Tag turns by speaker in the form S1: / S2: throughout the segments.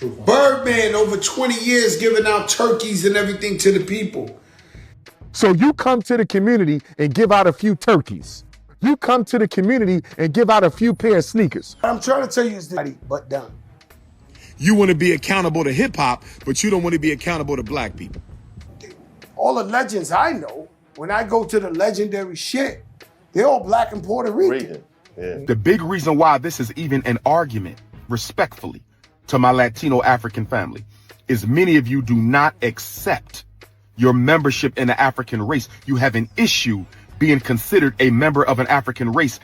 S1: Birdman over 20 years giving out turkeys and everything to the people.
S2: So you come to the community and give out a few turkeys. You come to the community and give out a few pair of sneakers.
S1: What I'm trying to tell you is that but done.
S3: You want to be accountable to hip hop, but you don't want to be accountable to black people.
S1: All the legends I know, when I go to the legendary shit, they're all black and Puerto Rican.
S4: Yeah.
S2: The big reason why this is even an argument, respectfully, to my Latino African family, is many of you do not accept your membership in the African race. You have an issue being considered a member of an African race.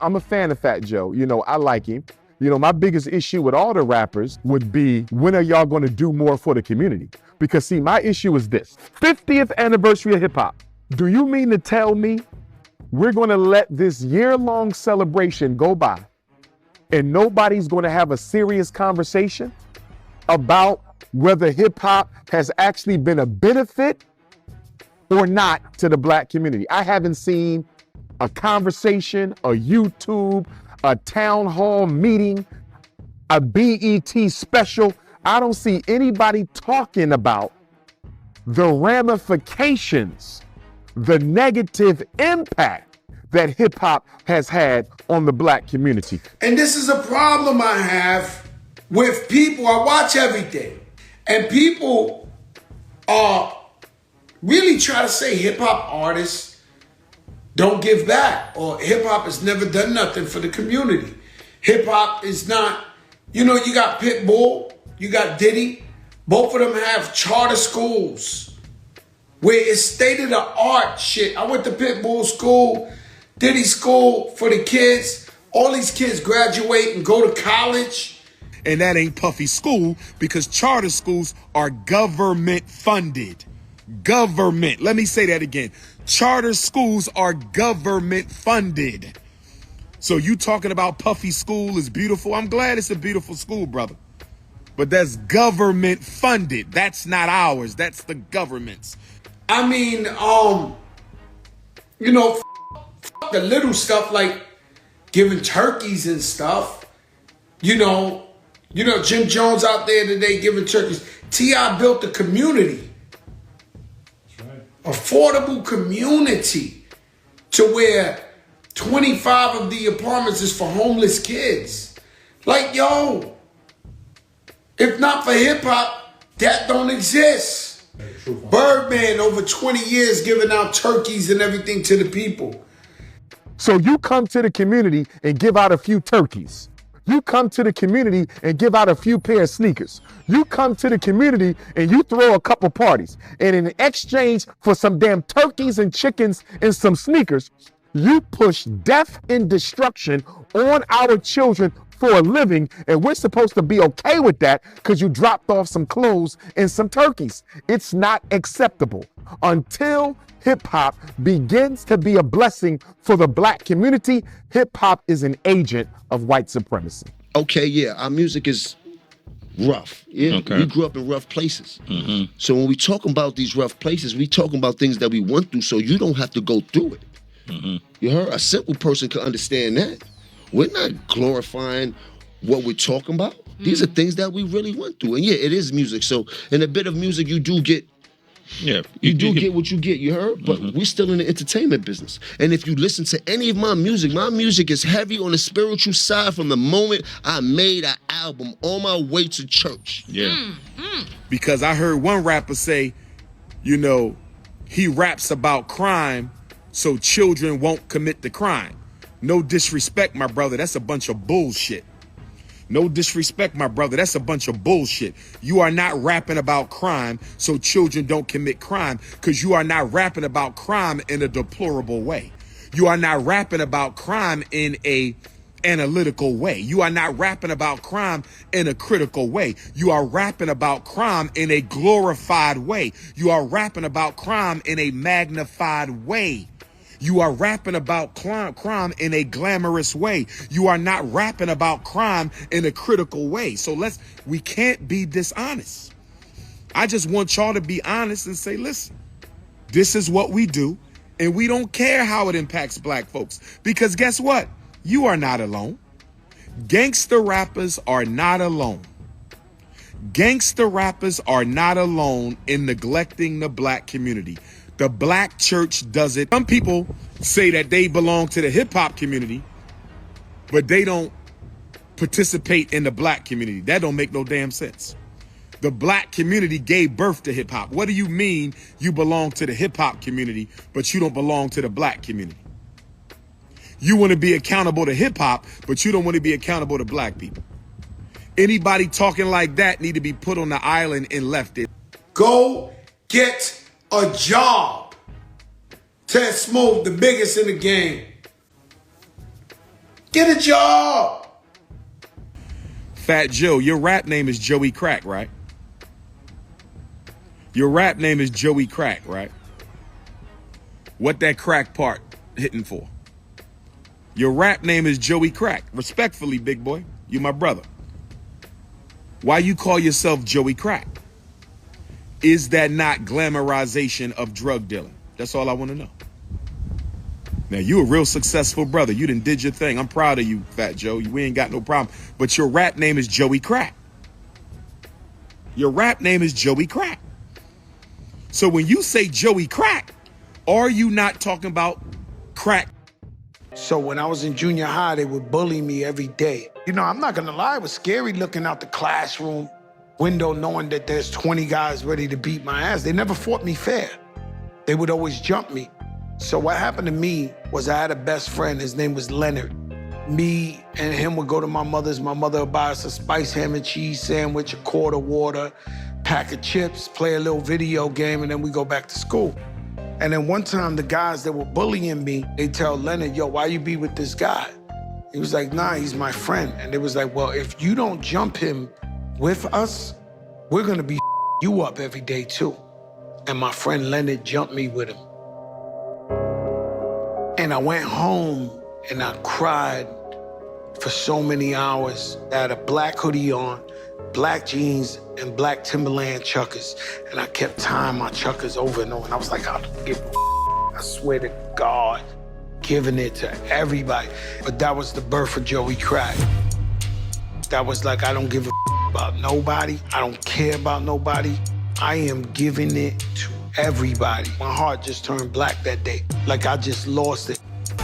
S2: I'm a fan of Fat Joe. You know, I like him. You know, my biggest issue with all the rappers would be, when are y'all going to do more for the community? Because see, my issue is this: 50th anniversary of hip hop. Do you mean to tell me we're going to let this year-long celebration go by and nobody's going to have a serious conversation about whether hip hop has actually been a benefit or not to the black community? I haven't seen a conversation, a YouTube, a town hall meeting, a BET special. I don't see anybody talking about the ramifications, the negative impact that hip hop has had on the black community.
S1: And this is a problem I have with people. I watch everything, and people really try to say hip hop artists don't give back, or hip hop has never done nothing for the community. Hip hop is not, you know, you got Pitbull, you got Diddy. Both of them have charter schools where it's state-of-the-art shit. I went to Pitbull school, Diddy school for the kids. All these kids graduate and go to college.
S3: And that ain't Puffy school, because charter schools are government funded. Government. Let me say that again. Charter schools are government funded. So you talking about Puffy school is beautiful. I'm glad it's a beautiful school, brother. But that's government funded. That's not ours. That's the government's.
S1: I mean, you know, the little stuff like giving turkeys and stuff. You know, Jim Jones out there today giving turkeys. T.I. built the community. Affordable community to where 25 of the apartments is for homeless kids. Like, yo, if not for hip hop, that don't exist. Birdman over 20 years giving out turkeys and everything to the people.
S2: So you come to the community and give out a few turkeys. You come to the community and give out a few pair of sneakers. You come to the community and you throw a couple parties. And in exchange for some damn turkeys and chickens and some sneakers, you push death and destruction on our children for a living. And we're supposed to be okay with that because you dropped off some clothes and some turkeys. It's not acceptable until hip hop begins to be a blessing for the black community. Hip hop is an agent of white supremacy.
S4: Okay, yeah, our music is rough. Yeah,
S5: Okay.
S4: We grew up in rough places.
S5: Mm-hmm.
S4: So when we talk about these rough places, we talking about things that we went through, so you don't have to go through it.
S5: Mm-hmm.
S4: You heard? A simple person can understand that. We're not glorifying what we're talking about. These are things that we really went through. And yeah, it is music. So in a bit of music, you do get you get what you get, you heard? But we still in the entertainment business. And if you listen to any of my music is heavy on the spiritual side from the moment I made an album on my way to church.
S5: Yeah.
S3: Because I heard one rapper say, you know, he raps about crime so children won't commit the crime. No disrespect, my brother. That's a bunch of bullshit. No disrespect, my brother. That's a bunch of bullshit. You are not rapping about crime so children don't commit crime, because you are not rapping about crime in a deplorable way. You are not rapping about crime in a analytical way. You are not rapping about crime in a critical way. You are rapping about crime in a glorified way. You are rapping about crime in a magnified way. You are rapping about crime in a glamorous way. You are not rapping about crime in a critical way. So we can't be dishonest. I just want y'all to be honest and say, listen, this is what we do, and we don't care how it impacts black folks. Because guess what? You are not alone. Gangster rappers are not alone. Gangster rappers are not alone in neglecting the black community. The black church does it. Some people say that they belong to the hip hop community, but they don't participate in the black community. That don't make no damn sense. The black community gave birth to hip hop. What do you mean you belong to the hip hop community, but you don't belong to the black community? You want to be accountable to hip hop, but you don't want to be accountable to black people. Anybody talking like that need to be put on the island and left it.
S1: Go get a job. Ted Smooth, the biggest in the game. Get a job.
S3: Fat Joe, your rap name is Joey Crack, right? Your rap name is Joey Crack, right? What that crack part hitting for? Your rap name is Joey Crack. Respectfully, big boy, you my brother. Why you call yourself Joey Crack? Is that not glamorization of drug dealing? That's all I want to know. Now, you a real successful brother. You done did your thing. I'm proud of you, Fat Joe. We ain't got no problem. But your rap name is Joey Crack. Your rap name is Joey Crack. So when you say Joey Crack, are you not talking about crack?
S1: So when I was in junior high, they would bully me every day. You know, I'm not gonna lie, it was scary looking out the classroom window knowing that there's 20 guys ready to beat my ass. They never fought me fair. They would always jump me. So what happened to me was I had a best friend, his name was Leonard. Me and him would go to my mother's. My mother would buy us a spiced ham and cheese sandwich, a quart of water, pack of chips, play a little video game, and then we go back to school. And then one time, the guys that were bullying me, they tell Leonard, yo, why you be with this guy? He was like, nah, he's my friend. And they was like, well, if you don't jump him with us, we're gonna be you up every day too. And my friend Leonard jumped me with him. And I went home and I cried for so many hours. I had a black hoodie on, black jeans, and black Timberland chuckers. And I kept tying my chuckers over and over. And I was like, I don't give a I swear to God, giving it to everybody. But that was the birth of Joey Crack. That was like, I don't give a about nobody. I don't care about nobody. I am giving it to everybody. My heart just turned black that day. Like I just lost it.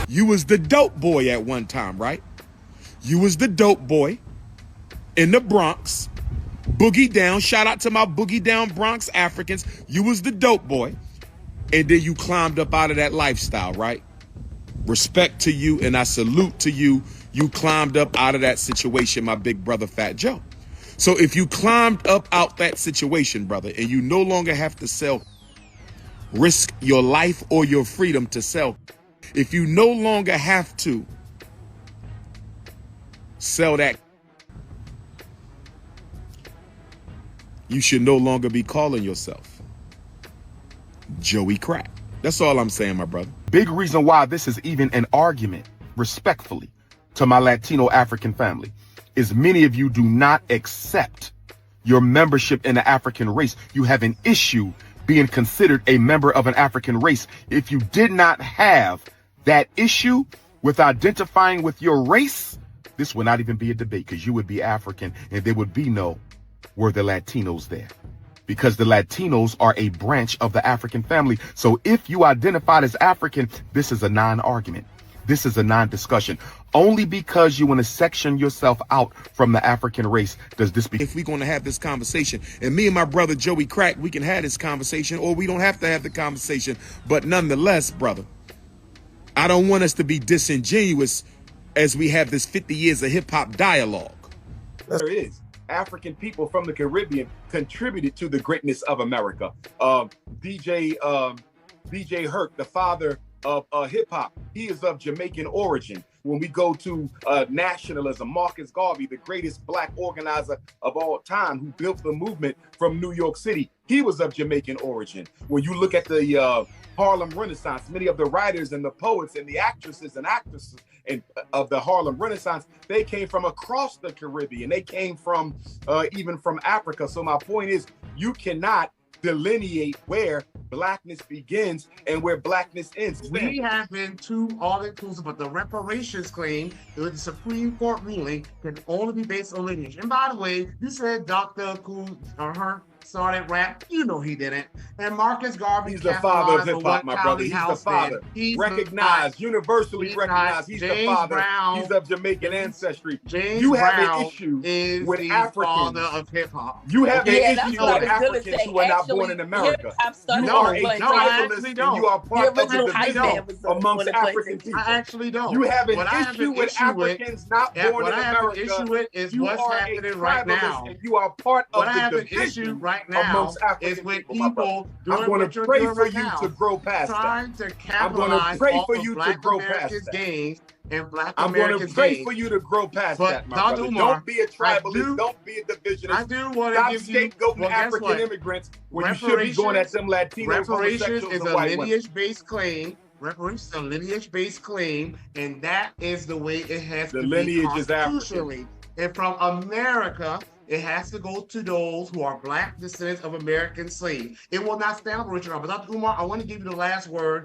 S3: You was the dope boy at one time, right? You was the dope boy in the Bronx. Boogie down. Shout out to my boogie down Bronx Africans. You was the dope boy. And then you climbed up out of that lifestyle, right? Respect to you, and I salute to you. You climbed up out of that situation, my big brother, Fat Joe. So if you climbed up out that situation, brother, and you no longer have to sell, risk your life or your freedom to sell, if you no longer have to sell that, you should no longer be calling yourself Joey Crack. That's all I'm saying, my brother.
S2: Big reason why this is even an argument, respectfully, to my Latino African family, is many of you do not accept your membership in the African race. You have an issue being considered a member of an African race. If you did not have that issue with identifying with your race, this would not even be a debate, because you would be African and there would be no were the Latinos there, because the Latinos are a branch of the African family. So if you identified as African, this is a non-argument. This is a non-discussion. Only because you want to section yourself out from the African race does this be.
S3: If we're going to have this conversation, and me and my brother Joey Crack, we can have this conversation, or we don't have to have the conversation. But nonetheless, brother, I don't want us to be disingenuous as we have this 50 years of hip hop dialogue.
S5: There is. African people from the Caribbean contributed to the greatness of America. DJ Herc, the father of hip hop, he is of Jamaican origin. When we go to nationalism, Marcus Garvey, the greatest black organizer of all time, who built the movement from New York City, he was of Jamaican origin. When you look at the Harlem Renaissance, many of the writers and the poets and the actresses of the Harlem Renaissance, they came from across the Caribbean. They came from even from Africa. So my point is, you cannot delineate where blackness begins and where blackness ends.
S6: We have been too all-inclusive, but the reparations claim with the Supreme Court ruling can only be based on lineage. And by the way, you said Dr. Umar started rap. You know he didn't. And Marcus Garvey,
S5: he's the father of hip hop, my brother. He's the father. He's recognized, universally recognized. He's the father.
S6: Brown,
S5: he's of Jamaican ancestry.
S6: James
S5: you have
S6: Brown
S5: an issue
S6: is
S5: with
S6: the
S5: Africans.
S6: father of hip hop.
S5: You have an issue
S7: what
S5: with
S7: I was
S5: Africans who are not born in America.
S6: No,
S5: are a
S6: I actually
S5: tribalist
S6: don't.
S5: and you are part of the division amongst
S7: the
S5: African people.
S6: I actually don't.
S5: You have an
S6: What I
S5: issue with Africans not born in
S6: What I have an
S5: America.
S6: issue with is
S5: You
S6: what's
S5: are a
S6: happening right now.
S5: tribalist and you are part of
S6: What I have
S5: the
S6: an issue
S5: division
S6: right now
S5: amongst African
S6: is with
S5: people, my brother.
S6: people doing
S5: I'm going
S6: what
S5: to
S6: you're
S5: pray
S6: doing
S5: for
S6: right
S5: you
S6: now,
S5: to grow past
S6: trying
S5: that.
S6: to
S5: I'm going to
S6: capitalize
S5: pray
S6: off
S5: for
S6: of
S5: you to
S6: Black
S5: grow
S6: Americans'
S5: past that.
S6: gains and Black
S5: I'm going
S6: Americans'
S5: to pray
S6: gains.
S5: for you to grow past
S6: But
S5: that, my
S6: Dr.
S5: brother.
S6: Umar,
S5: Don't be a tribalist. Don't be a divisionist.
S6: I do want to
S5: Stop
S6: give you.
S5: scapegoating
S6: Well, guess
S5: African
S6: what?
S5: immigrants when you should be going at them Latinos,
S6: Reparations
S5: homosexuals,
S6: is
S5: and
S6: a
S5: white women.
S6: lineage-based claim. Reparations is a lineage-based claim, and that is the way it has
S5: The
S6: to be
S5: lineage is
S6: constitutionally. And from America, it has to go to those who are Black descendants of American slaves. It will not stand up, Richard. But Dr. Umar, I want to give you the last word.